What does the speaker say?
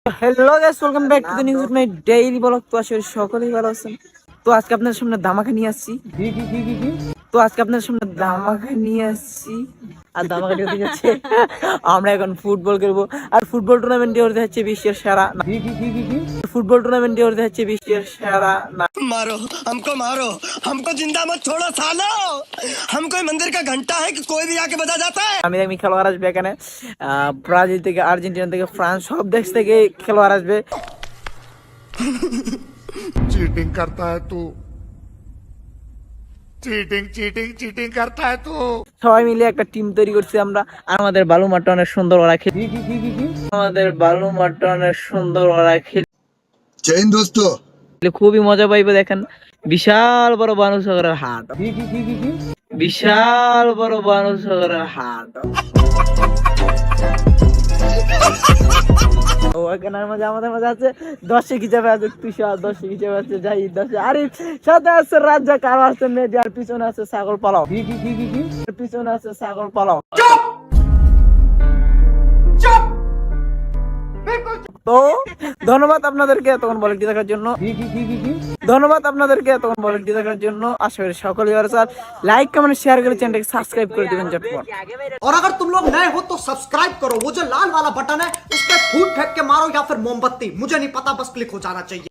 Hello guys, welcome back to the news with my daily blog. তো আসলে সকলেই ভালো আছেন। তো আজকে আপনাদের সামনে ধামাকা নিয়ে আসছি। আর ধামাকাটি হতে যাচ্ছে আমরা এখন ফুটবল খেলবো। আর ফুটবল টুর্নামেন্টে হতে যাচ্ছে বিশ্বের সেরা मारो मारो हमको जिंदा मत छोड़ो सालो। हम कोई मंदिर का घंटा है कि कोई भी आके बजा जाता है। আমি আমি খেলোয়াড় আসবে এখানে। ব্রাজিল থেকে, আর্জেন্টিনা থেকে, ফ্রান্স, সব দেশ থেকে খেলোয়াড় আসবে। चीटिंग करता है तू। चीटिंग चीटिंग चीटिंग करता है तू। সবাই মিলে একটা টিম তৈরি করছি আমরা। আর আমাদের বালু মাঠটা অনেক সুন্দর ওরা খেলে। जय हिंद दोस्तों। খুবই মজা পাইবে। দেখেন বিশাল বড় বানুসাগরের হাট, ও এখানের মধ্যে আমাদের মাঝে আছে 10 হিসাবে আছে তুষার, 10 হিসাবে আছে জাহিদ, 10 আরিফ, সাথে আছে রাজ্জাক, আর আছে মেহেদী, আর পিছনে আছে ছাগল পালাও। তো ধন্যবাদ আপনাদেরকে এতক্ষণ বলেটি দেখার জন্য। আশা করি সকলেই ভালো আছেন। লাইক কমেন্ট শেয়ার করে চ্যানেলটাকে সাবস্ক্রাইব করে দিবেন চটপট। और अगर तुम लोग नए हो तो सब्सक्राइब करो, वो जो लाल वाला बटन है उस पर फूट फेंक के मारो या फिर मोमबत्ती, मुझे नहीं पता, बस क्लिक हो जाना चाहिए।